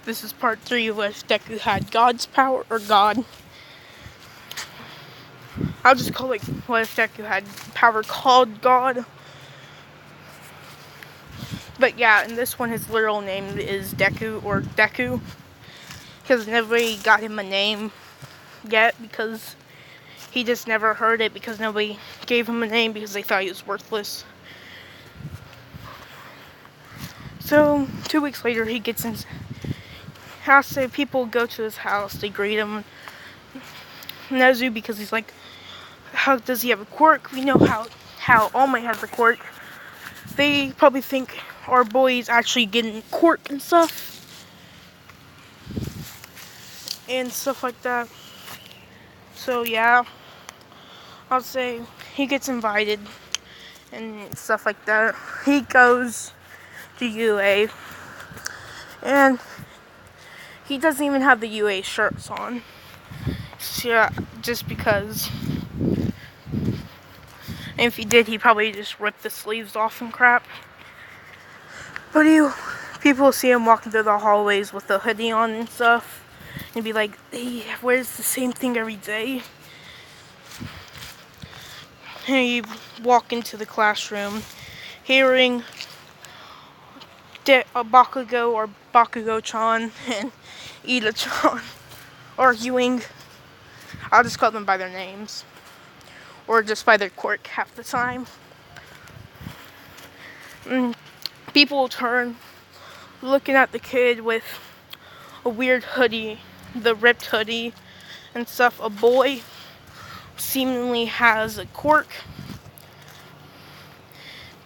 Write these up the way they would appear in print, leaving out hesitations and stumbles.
This is part 3 of if Deku had God's power or God. I'll just call it what if Deku had power called God. But yeah, in this one his literal name is Deku or Deku. Because nobody got him a name yet because he just never heard it because nobody gave him a name because they thought he was worthless. So 2 weeks later he gets in house, so people go to his house, they greet him. Nezu, because he's like, how does he have a quirk? We know how All Might has a quirk. They probably think our boy's actually getting quirk and stuff like that. So yeah, I'll say he gets invited and stuff like that. He goes to UA and he doesn't even have the UA shirts on. Yeah, just because. And if he did, he'd probably just rip the sleeves off and crap. But people see him walking through the hallways with the hoodie on and stuff, and be like, he wears the same thing every day. And you walk into the classroom, hearing Bakugo or Bakugo-chan and Ida-chan arguing. I'll just call them by their names. Or just by their quirk half the time. People will turn, looking at the kid with a weird hoodie, the ripped hoodie and stuff. A boy seemingly has a quirk.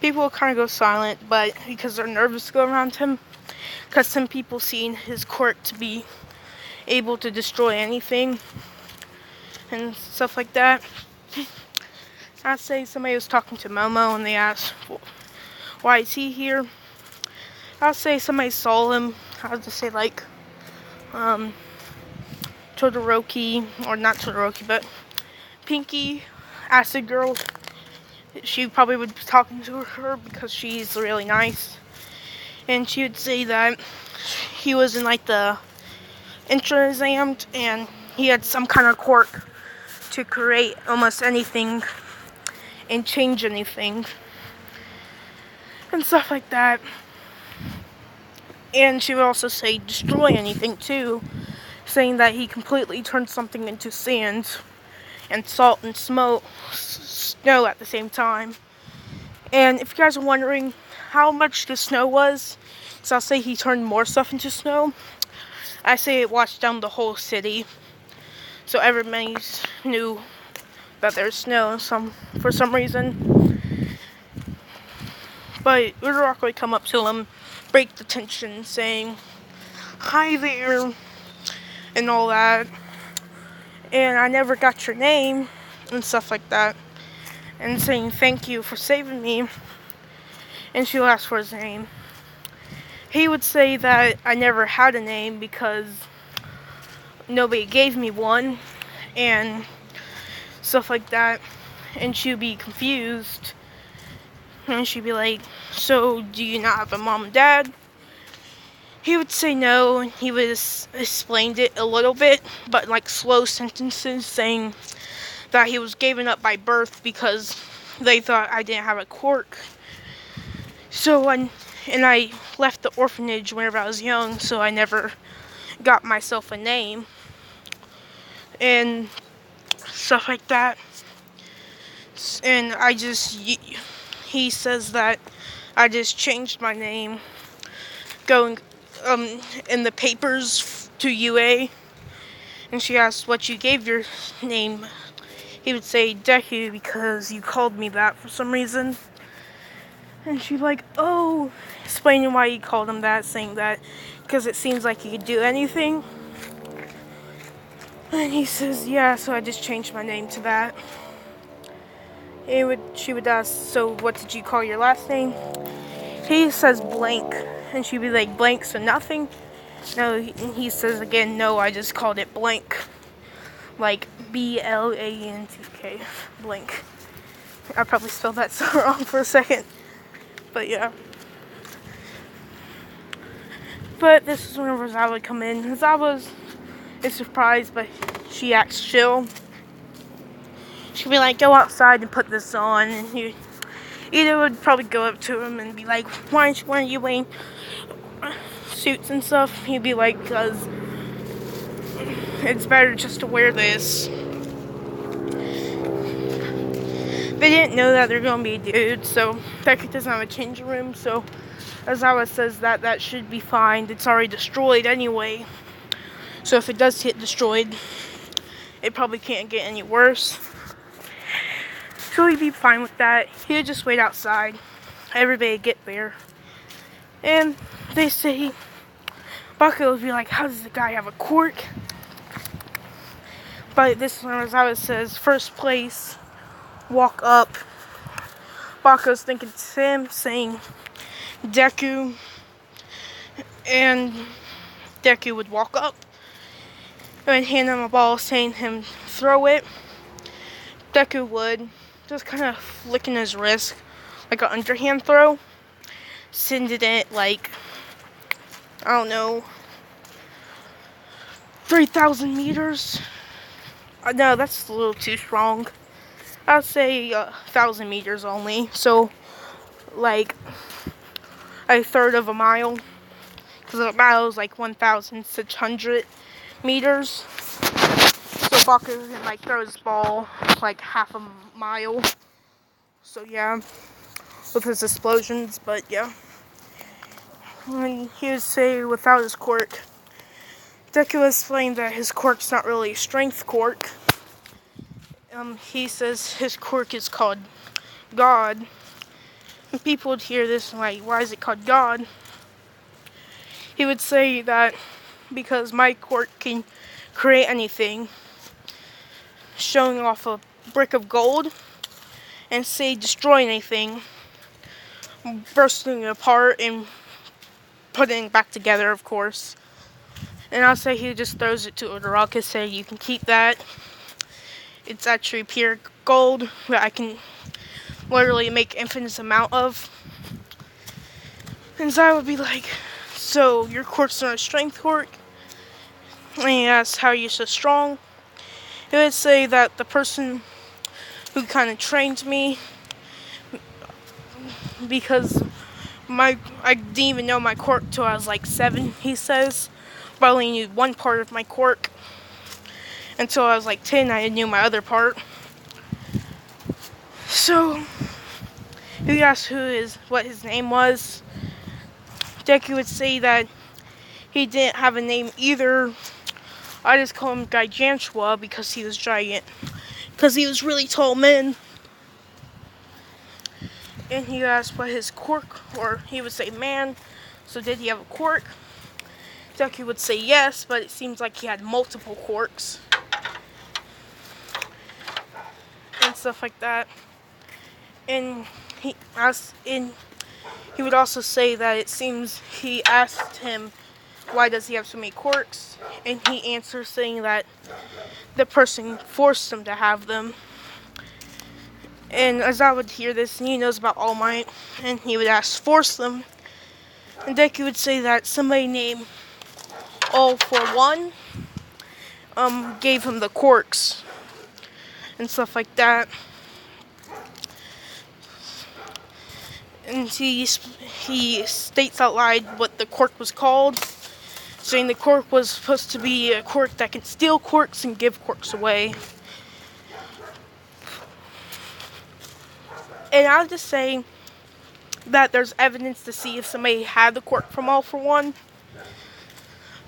People will kind of go silent, but because they're nervous to go around him, because some people seen his quirk to be able to destroy anything and stuff like that. I'd say somebody was talking to Momo and they asked, why is he here? I'll say somebody saw him. I'll just say like Todoroki, or not Todoroki, but Pinky, Acid Girl. She probably would be talking to her because she's really nice. And she would say that he was in like the entrance exam and he had some kind of quirk to create almost anything and change anything and stuff like that. And she would also say destroy anything too, saying that he completely turned something into sand and salt and snow at the same time. And if you guys are wondering how much the snow was, so I'll say he turned more stuff into snow. I say it washed down the whole city, so everybody knew that there's snow for some reason. But Uraraka would come up to him, break the tension, saying, hi there, and all that. And I never got your name, and stuff like that. And saying thank you for saving me. And she'll ask for his name. He would say that I never had a name because nobody gave me one, and stuff like that. And she'd be confused. And she'd be like, so do you not have a mom and dad? He would say no, and he would explained it a little bit, but like slow sentences, saying that he was given up by birth because they thought I didn't have a quirk. So I left the orphanage whenever I was young, so I never got myself a name and stuff like that. And he says that I just changed my name going in the papers to UA, and she asked what you gave your name. He would say Deku because you called me that for some reason. And she's like, oh, explaining why he called him that, saying that because it seems like he could do anything. And he says, yeah, so I just changed my name to that. She would ask, so what did you call your last name? He says blank, and she'd be like, blank, so nothing? No, he says again, no, I just called it blank. Like BLANTK, blank. I probably spelled that so wrong for a second. But yeah. But this is whenever Zawa would come in. Zawa is surprised, but she acts chill. She'd be like, go outside and put this on. And he either would probably go up to him and be like, why aren't you wearing suits and stuff? He'd be like, because it's better just to wear this. They didn't know that they're going to be dudes, so Deku doesn't have a changing room, so Azawa says that should be fine. It's already destroyed anyway. So if it does get destroyed, it probably can't get any worse. So he'd be fine with that. He'd just wait outside. Everybody would get there. And they say, Bakugo would be like, how does the guy have a quirk? But this one, Azawa says, first place, walk up. Bakugo's thinking it's him, saying Deku. And Deku would walk up and hand him a ball, saying him throw it. Deku would, just kind of flicking his wrist, like an underhand throw. Sending it like, I don't know, 3,000 meters. No, that's a little too strong. I'd say 1,000 meters only. So, like, a third of a mile. Because a mile is like 1,600 meters. So Baku can like throw his ball like half a mile. So yeah, with his explosions, but yeah. And he would say without his quirk, Deku explained that his quirk's not really a strength quirk. He says his quirk is called God. And people would hear this and like, why is it called God? He would say that because my quirk can create anything, showing off a brick of gold, and say destroy anything, bursting it apart and putting it back together, of course. And I'll say he just throws it to Uraraka, say you can keep that. It's actually pure gold that I can literally make infinite amount of. And Zai would be like, so your quirk's not a strength quirk? And he asks, how are you so strong? He would say that the person who kind of trained me, because I didn't even know my quirk till I was like 7, he says. But I only knew one part of my quirk. Until I was like 10, I knew my other part. So, he asked what his name was. Deku would say that he didn't have a name either. I just call him Gigantua because he was giant. Because he was really tall man. And he asked what his quirk, or he would say man. So did he have a quirk? Deku would say yes, but it seems like he had multiple quirks. And stuff like that. And he would also say that it seems he asked him why does he have so many quirks, and he answers saying that the person forced him to have them. And as I would hear this, and he knows about All Might, and he would ask force them, and Deku would say that somebody named All for One gave him the quirks and stuff like that. And he states out loud what the quirk was called, saying the quirk was supposed to be a quirk that can steal quirks and give quirks away. And I'll just say that there's evidence to see if somebody had the quirk from All for One.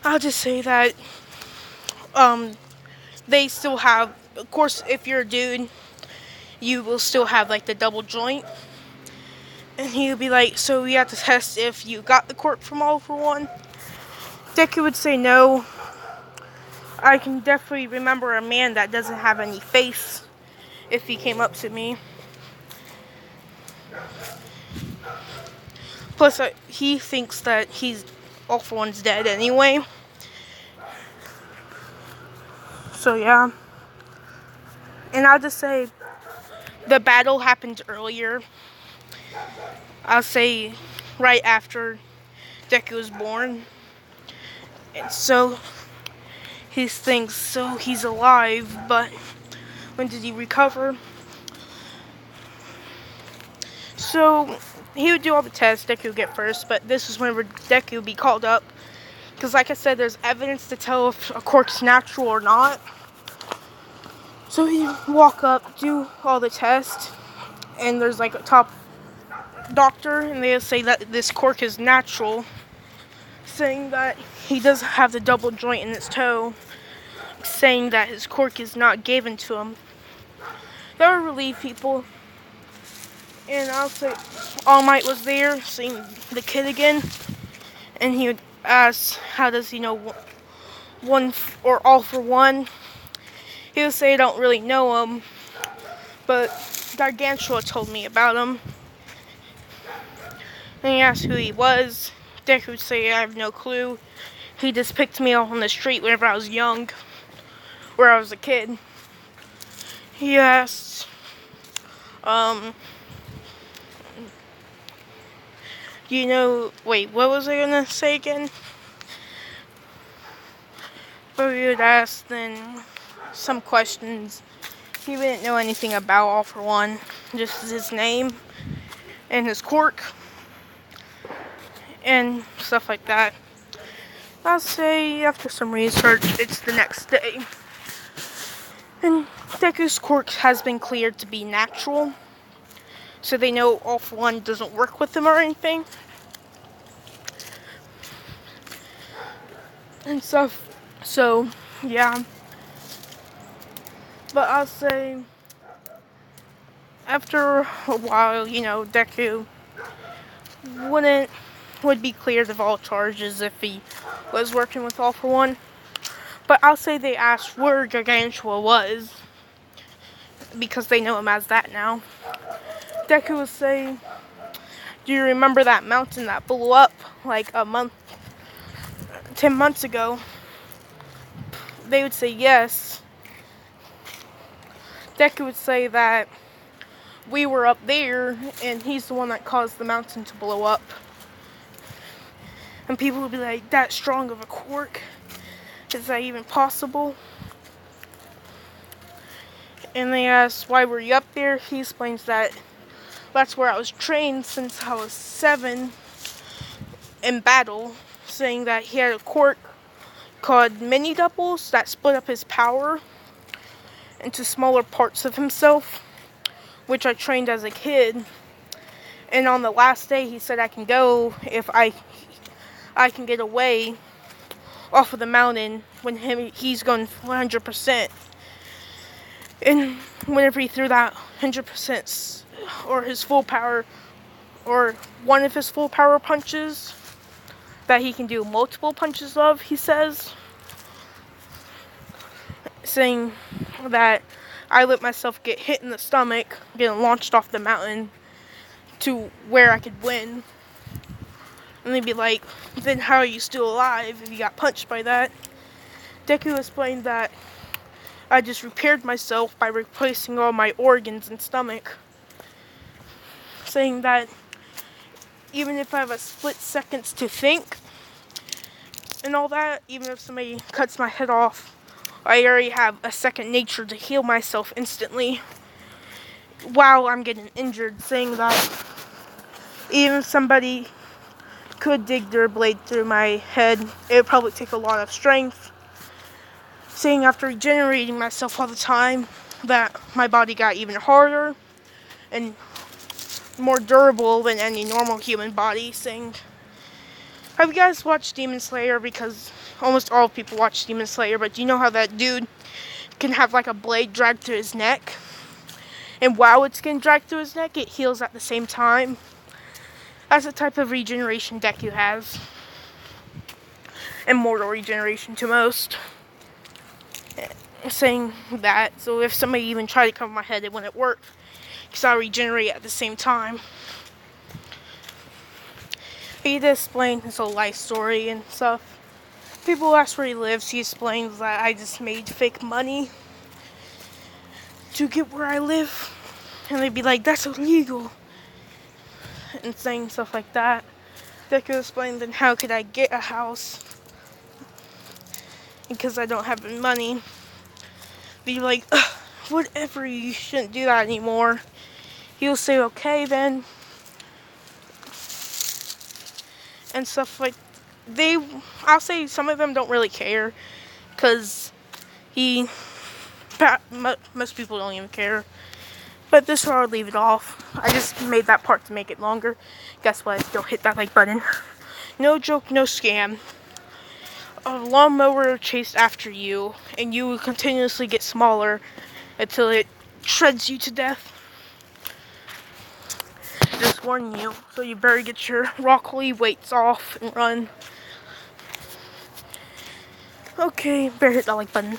I'll just say that they still have, of course, if you're a dude, you will still have like the double joint. And he would be like, so we have to test if you got the quirk from All for One. Deku would say no. I can definitely remember a man that doesn't have any face if he came up to me. Plus, he thinks that All for One's dead anyway. So yeah. And I'll just say, the battle happened earlier. I'll say right after Deku was born. And so he thinks, so he's alive, but when did he recover? So he would do all the tests, Deku would get first, but this is whenever Deku would be called up. Because like I said, there's evidence to tell if a quirk's natural or not. So he'd walk up, do all the tests, and there's like a top doctor, and they'll say that this quirk is natural, saying that he doesn't have the double joint in his toe, saying that his quirk is not given to him. That would relieve people. And I'll say All Might was there, seeing the kid again, and he would ask, how does he know one or all for one? He would say, I don't really know him, but Gargantua told me about him. And he asked who he was. Deku would say, I have no clue. He just picked me up on the street whenever I was young, where I was a kid. He asked, wait, what was I gonna say again? But we would ask then some questions. He didn't know anything about All for One, just his name and his quirk and stuff like that. I'll say after some research, it's the next day. And Deku's quirk has been cleared to be natural, so they know All for One doesn't work with him or anything. And stuff. So, yeah. But I'll say, after a while, Deku would be cleared of all charges if he was working with All for One. But I'll say they asked where Gargantua was, because they know him as that now. Deku would say, do you remember that mountain that blew up like 10 months ago? They would say yes. Deku would say that we were up there and he's the one that caused the mountain to blow up. And people would be like, that strong of a quirk? Is that even possible? And they asked, why were you up there? He explains that that's where I was trained since I was 7 in battle, saying that he had a quirk called mini doubles that split up his power into smaller parts of himself, which I trained as a kid. And on the last day, he said I can go if I can get away off of the mountain when he's going 100%. And whenever he threw that 100% or his full power, or one of his full power punches, that he can do multiple punches of, he says. Saying that I let myself get hit in the stomach, getting launched off the mountain to where I could win. And they'd be like, then how are you still alive if you got punched by that? Deku explained that I just repaired myself by replacing all my organs and stomach. Saying that even if I have a split seconds to think and all that, even if somebody cuts my head off, I already have a second nature to heal myself instantly while I'm getting injured. Saying that even if somebody could dig their blade through my head, it would probably take a lot of strength. Saying after regenerating myself all the time, that my body got even harder and more durable than any normal human body. Saying, have you guys watched Demon Slayer? Because almost all people watch Demon Slayer, but do you know how that dude can have like a blade dragged through his neck? And while it's getting dragged through his neck, it heals at the same time. That's the type of regeneration Deku has. And mortal regeneration to most. Saying that, so if somebody even tried to cover my head, it wouldn't work, because I regenerate at the same time. He did explain his whole life story and stuff. People ask where he lives. He explains that I just made fake money to get where I live. And they'd be like, that's illegal. And saying stuff like that. Deku explained, then how could I get a house? because I don't have any money. Be like, ugh, whatever, you shouldn't do that anymore. He'll say, okay then. And stuff like, I'll say some of them don't really care, because most people don't even care. But this one I'll leave it off. I just made that part to make it longer. Guess what? I still hit that like button. No joke, no scam. A lawnmower chased after you, and you will continuously get smaller until it shreds you to death. Just warning you, so you better get your rockly weights off and run. Okay, better hit that like button.